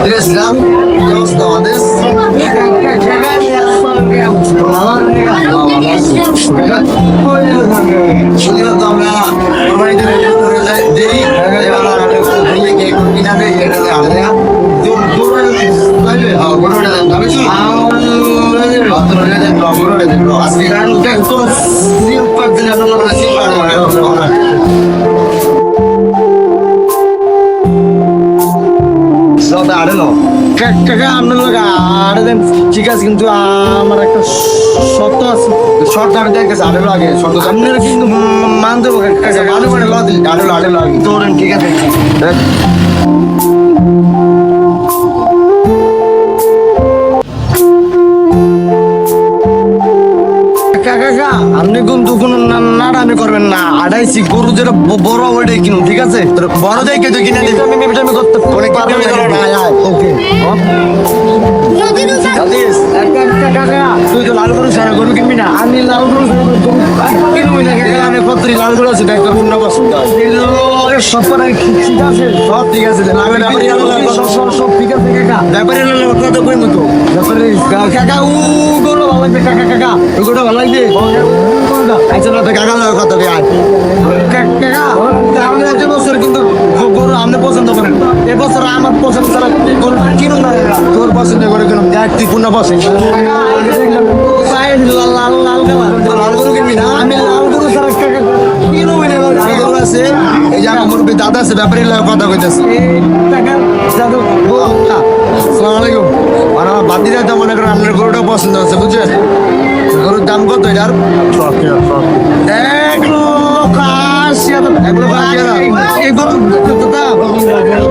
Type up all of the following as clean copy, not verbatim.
Islam, Dios todes. Sudah আমরা আমাদের দেই এবারে আমরা কে কিনা দেই এটা আলাদা দূর দূর তাইলে বড়টা আমি শুন আজকে গান তো সিম্পল দিলে আমরা সিম্পল সব আড়লো কাকা আপনার লোক আড়ে দেন ঠিক আছে কিন্তু আমার একটা শর্ত আছে শর্ত আমি দেখেছি আড়েলো আগে শর্ত আপনারা কিন্তু মানতে হবে কাকা আড়ে মানে ল দিন আড়েলো আড়েলো আগে ধরেন ঠিক আছে কাকা আপনি কিন্তু কোনো নাড়ামি করবেন না আড়াইছি গরু যেটা বড় ওইটাই কিনুন ঠিক আছে বড় দেখে তো কিনে দিবি আমি করতে অনেক ওকে তুই তো লাল গরু সারা গরু কিনবি না আমি লাল গরু কিনবি না আমি কতরি লাল গরু আছে দেখ পূর্ণ পছন্দ সব ঠিক আছে সব ঠিক আছে সব ঠিক আছে কাকা ব্যাপারে কত কই মতো ব্যাপারে কাকা ও গরু ভালো লাগবে কাকা কাকা ওই গরু ভালো লাগবে আচ্ছা না তো কাকা কত কাকা আমি একটা বছর কিন্তু গরু আপনি পছন্দ করেন এবছর আমার পছন্দ ছাড়া গরু কিনুন না তোর পছন্দ করে কিনুন দেখ তুই পূর্ণ পছন্দ লাল লাল লাল গরু কিনবি না আমি লাল গরু ছাড়া কাকা কিনুবি না গরু আছে এই যে আমার মুরব্বী দাদা আছে ব্যাপারে কথা কইতেছে আসসালামু আলাইকুম আমার বাদিরা তো মনে করেন আপনার গরুটা পছন্দ আছে বুঝছেন গরুর দাম কত এটার 1 লক্ষ ৮০ এই গরু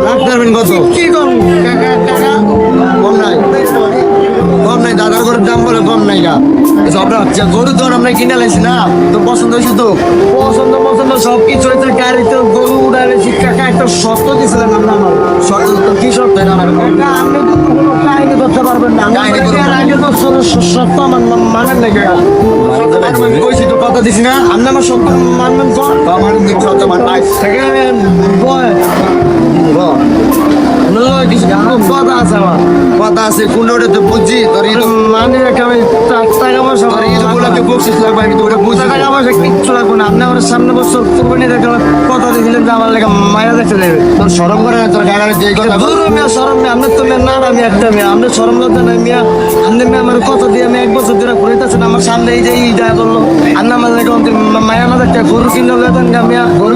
রাখতে পারবেন কত কি করুন কাকা কম নাই দাদার গরুর দাম বলে কম নাই গা সবটা গরু তো আমরা কিনে লাইছি না তো পছন্দ হয়েছে তো পছন্দ সব কিছু হয়েছে গাড়িতে গরু উড়াইছি কাকা একটা শর্ত দিয়েছিলেন আমরা আমার শর্ত তো কি শর্ত এটা আমার আপনি তো কোনো কাহিনী করতে পারবেন না আগে তো শর্ত আমার মানেন না কাকা কইছি তো কথা দিছি না আপনি আমার শর্ত মানবেন তো আমার শর্ত মানবেন বয় কথা আছে কোনটা তো বুঝছি তোর মানে আমি টাকা পয়সা ঈদগুলোকে বকশিস লাগবে আমি তো ওটা বুঝি টাকা পয়সা কিচ্ছু লাগবে না আপনি আমার সামনে বছর কোরবানি দেখে কথা দিয়েছিলেন যে আমার লেগে মায়া দেখতে দেবে তোর সরম করে না তোর গাড়ি যে কথা মিয়া সরম মিয়া আপনার তো মেয়ে না আমি একটা মেয়ে আপনার সরম লজ্জা নাই মিয়া আপনি মেয়ে আমার কথা দিয়ে আমি 1 বছর ধরে ঘুরেতেছেন আমার সামনে এই যে ই দেয়া করলো আপনি আমার লেগে মায়া না দেখতে গরু কিনলে মিয়া